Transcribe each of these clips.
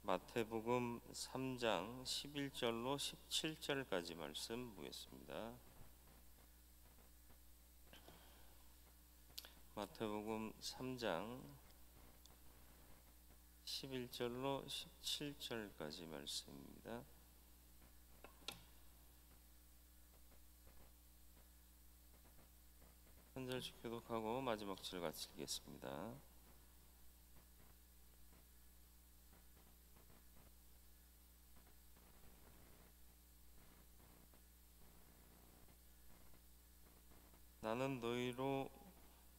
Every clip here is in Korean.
마태복음 3장 11절로 17절까지 말씀 보겠습니다. 마태복음 3장 11절로 17절까지 말씀입니다. 한 절씩 교독하고 마지막 절 같이 읽겠습니다. 나는 너희로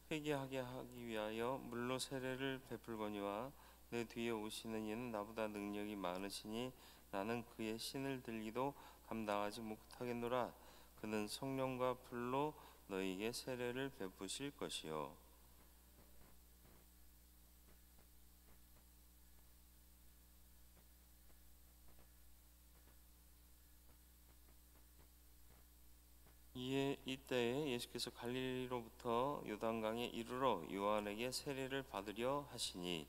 회개하게 하기 위하여 물로 세례를 베풀거니와 내 뒤에 오시는 이는 나보다 능력이 많으시니 나는 그의 신을 들기도 감당하지 못하겠노라. 그는 성령과 불로 너희에게 세례를 베푸실 것이요 이때에 예수께서 갈릴리로부터 요단강에 이르러 요한에게 세례를 받으려 하시니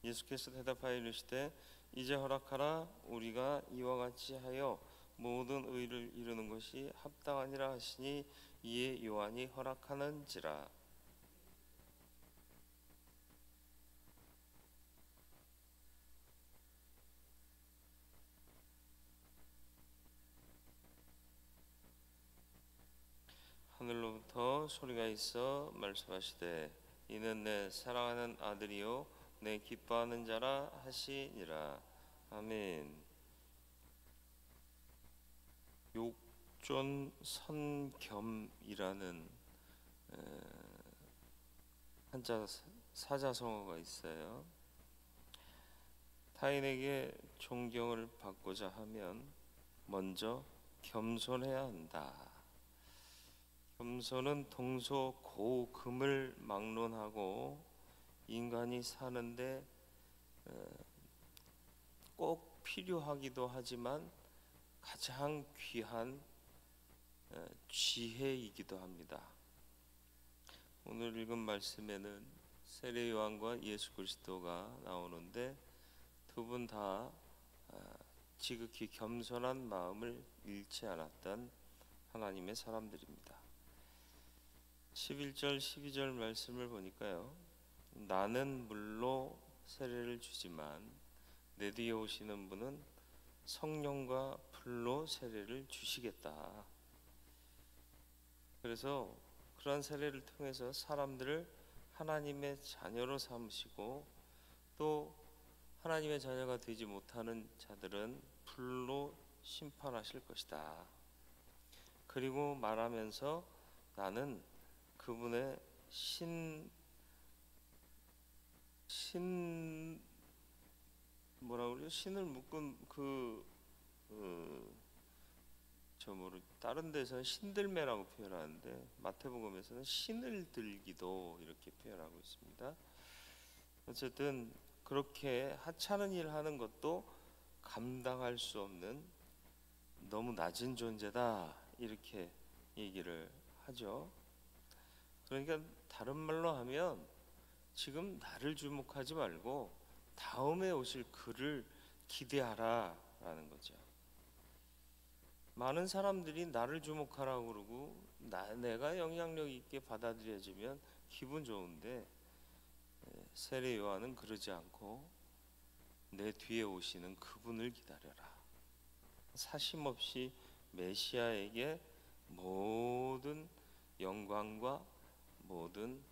예수께서 대답하여 이르시되 이제 허락하라. 우리가 이와 같이 하여 모든 의를 이루는 것이 합당하니라 하시니 이에 요한이 허락하는지라. 하늘로부터 소리가 있어 말씀하시되 이는 내 사랑하는 아들이요 내 기뻐하는 자라 하시니라. 아멘. 욕존선겸이라는 한자 사자성어가 있어요. 타인에게 존경을 받고자 하면 먼저 겸손해야 한다. 겸손은 동서고금을 막론하고 인간이 사는데 꼭 필요하기도 하지만 가장 귀한 지혜이기도 합니다. 오늘 읽은 말씀에는 세례 요한과 예수 그리스도가 나오는데 두 분 다 지극히 겸손한 마음을 잃지 않았던 하나님의 사람들입니다. 11절 12절 말씀을 보니까요, 나는 물로 세례를 주지만 내 뒤에 오시는 분은 성령과 불로 세례를 주시겠다. 그래서 그러한 세례를 통해서 사람들을 하나님의 자녀로 삼으시고 또 하나님의 자녀가 되지 못하는 자들은 불로 심판하실 것이다. 그리고 말하면서 나는 그분의 신을 묶은 다른 데서는 신들매라고 표현하는데 마태복음에서는 신을 들기도 이렇게 표현하고 있습니다. 어쨌든 그렇게 하찮은 일을 하는 것도 감당할 수 없는 너무 낮은 존재다 이렇게 얘기를 하죠. 그러니까 다른 말로 하면 지금 나를 주목하지 말고 다음에 오실 그를 기대하라 라는 거죠. 많은 사람들이 나를 주목하라고 그러고 내가 영향력 있게 받아들여지면 기분 좋은데 세례 요한은 그러지 않고 내 뒤에 오시는 그분을 기다려라. 사심없이 메시아에게 모든 영광과 모든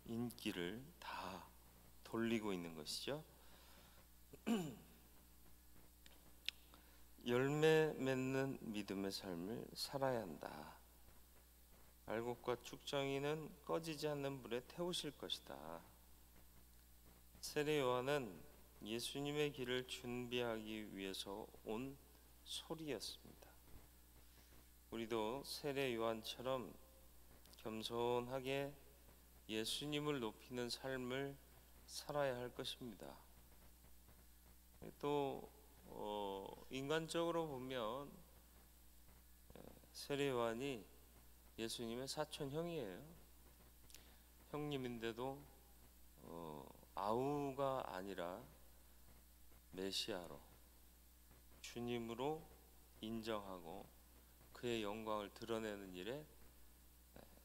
인기를 다 돌리고 있는 것이죠. 열매 맺는 믿음의 삶을 살아야 한다. 알곡과 쭉정이는 꺼지지 않는 불에 태우실 것이다. 세례 요한은 예수님의 길을 준비하기 위해서 온 소리였습니다. 우리도 세례 요한처럼 겸손하게 예수님을 높이는 삶을 살아야 할 것입니다. 또 인간적으로 보면 세례 요한이 예수님의 사촌 형이에요. 형님인데도 아우가 아니라 메시아로 주님으로 인정하고 그의 영광을 드러내는 일에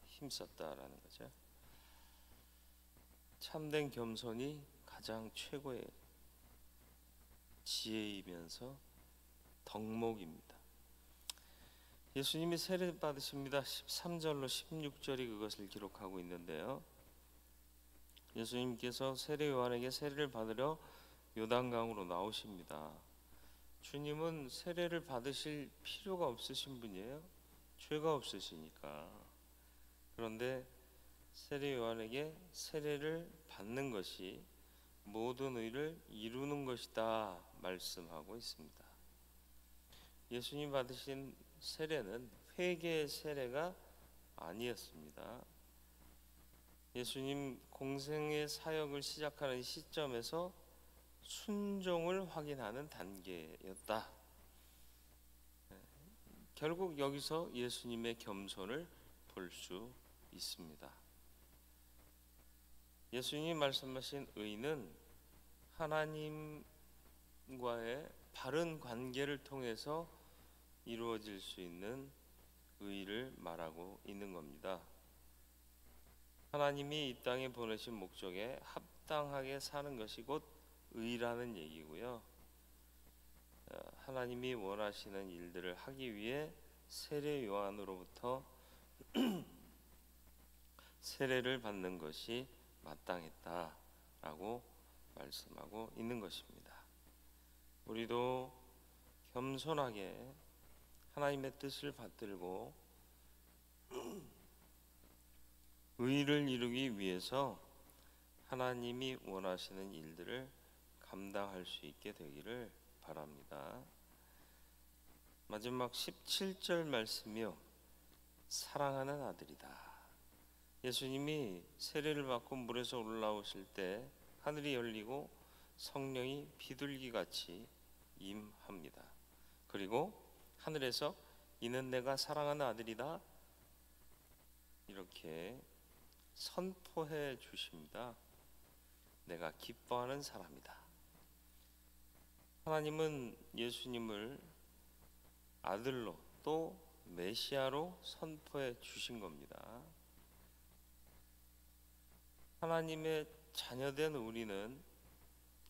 힘썼다라는 거죠. 참된 겸손이 가장 최고의 지혜이면서 덕목입니다. 예수님이 세례 받으십니다. 13절로 16절이 그것을 기록하고 있는데요. 예수님께서 세례 요한에게 세례를 받으려 요단강으로 나오십니다. 주님은 세례를 받으실 필요가 없으신 분이에요. 죄가 없으시니까. 그런데 세례 요한에게 세례를 받는 것이 모든 의를 이루는 것이다 말씀하고 있습니다. 예수님 받으신 세례는 회개의 세례가 아니었습니다. 예수님 공생의 사역을 시작하는 시점에서 순종을 확인하는 단계였다. 결국 여기서 예수님의 겸손을 볼 수 있습니다. 예수님이 말씀하신 의는 하나님과의 바른 관계를 통해서 이루어질 수 있는 의를 말하고 있는 겁니다. 하나님이 이 땅에 보내신 목적에 합당하게 사는 것이 곧 의라는 얘기고요. 하나님이 원하시는 일들을 하기 위해 세례 요한으로부터 세례를 받는 것이 마땅했다라고 말씀하고 있는 것입니다. 우리도 겸손하게 하나님의 뜻을 받들고 의를 이루기 위해서 하나님이 원하시는 일들을 감당할 수 있게 되기를 바랍니다. 마지막 17절 말씀이요. 사랑하는 아들이다. 예수님이 세례를 받고 물에서 올라오실 때 하늘이 열리고 성령이 비둘기같이 임합니다. 그리고 하늘에서 이는 내가 사랑하는 아들이다 이렇게 선포해 주십니다. 내가 기뻐하는 사람이다. 하나님은 예수님을 아들로 또 메시아로 선포해 주신 겁니다. 하나님의 자녀된 우리는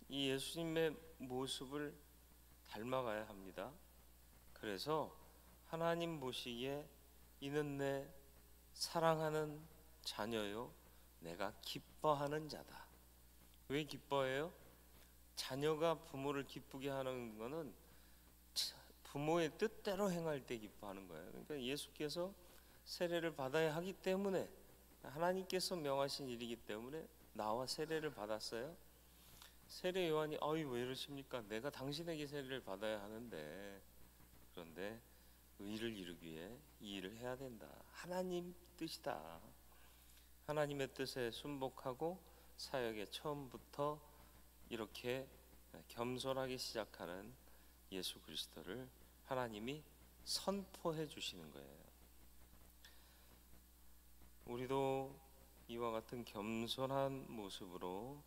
이 예수님의 모습을 닮아가야 합니다. 그래서 하나님 보시기에 이는 내 사랑하는 자녀요 내가 기뻐하는 자다. 왜 기뻐해요? 자녀가 부모를 기쁘게 하는 것은 부모의 뜻대로 행할 때 기뻐하는 거예요. 그러니까 예수께서 세례를 받아야 하기 때문에 하나님께서 명하신 일이기 때문에 나와 세례를 받았어요. 세례 요한이 왜 이러십니까? 내가 당신에게 세례를 받아야 하는데. 그런데 의를 이루기 위해 이 일을 해야 된다. 하나님 뜻이다. 하나님의 뜻에 순복하고 사역의 처음부터 이렇게 겸손하게 시작하는 예수 그리스도를 하나님이 선포해 주시는 거예요. 우리도 이와 같은 겸손한 모습으로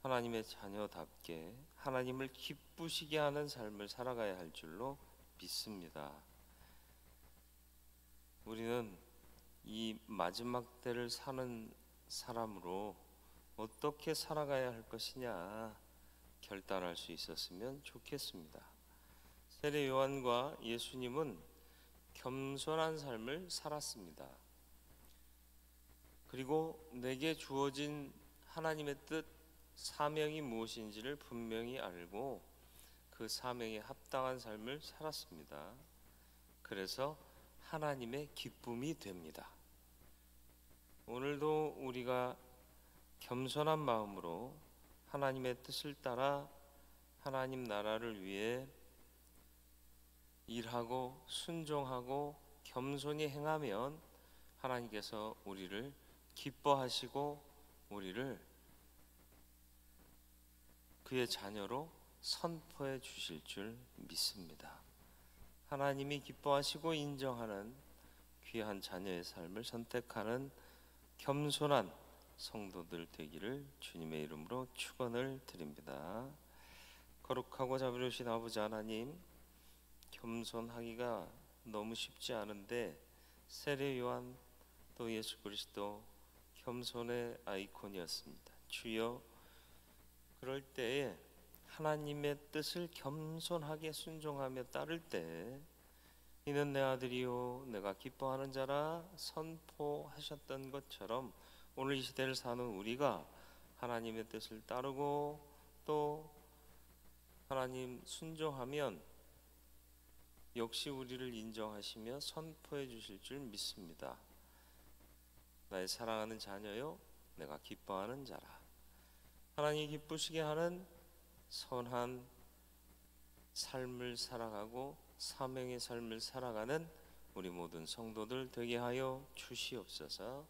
하나님의 자녀답게 하나님을 기쁘시게 하는 삶을 살아가야 할 줄로 믿습니다. 우리는 이 마지막 때를 사는 사람으로 어떻게 살아가야 할 것이냐 결단할 수 있었으면 좋겠습니다. 세례 요한과 예수님은 겸손한 삶을 살았습니다. 그리고 내게 주어진 하나님의 뜻, 사명이 무엇인지를 분명히 알고 그 사명에 합당한 삶을 살았습니다. 그래서 하나님의 기쁨이 됩니다. 오늘도 우리가 겸손한 마음으로 하나님의 뜻을 따라 하나님 나라를 위해 일하고 순종하고 겸손히 행하면 하나님께서 우리를 기뻐하시고 우리를 그의 자녀로 선포해 주실 줄 믿습니다. 하나님이 기뻐하시고 인정하는 귀한 자녀의 삶을 선택하는 겸손한 성도들 되기를 주님의 이름으로 축원을 드립니다. 거룩하고 자비로우신 아버지 하나님, 겸손하기가 너무 쉽지 않은데 세례 요한 또 예수 그리스도 겸손의 아이콘이었습니다. 주여, 그럴 때에 하나님의 뜻을 겸손하게 순종하며 따를 때 이는 내 아들이요 내가 기뻐하는 자라 선포하셨던 것처럼 오늘 이 시대를 사는 우리가 하나님의 뜻을 따르고 또 하나님 순종하면 역시 우리를 인정하시며 선포해 주실 줄 믿습니다. 나의 사랑하는 자녀요 내가 기뻐하는 자라. 하나님이 기쁘시게 하는 선한 삶을 살아가고 사명의 삶을 살아가는 우리 모든 성도들 되게 하여 주시옵소서.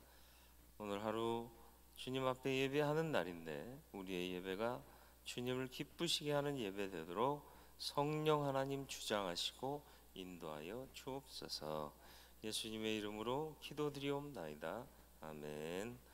오늘 하루 주님 앞에 예배하는 날인데 우리의 예배가 주님을 기쁘시게 하는 예배 되도록 성령 하나님 주장하시고 인도하여 주옵소서. 예수님의 이름으로 기도드리옵나이다. 아멘.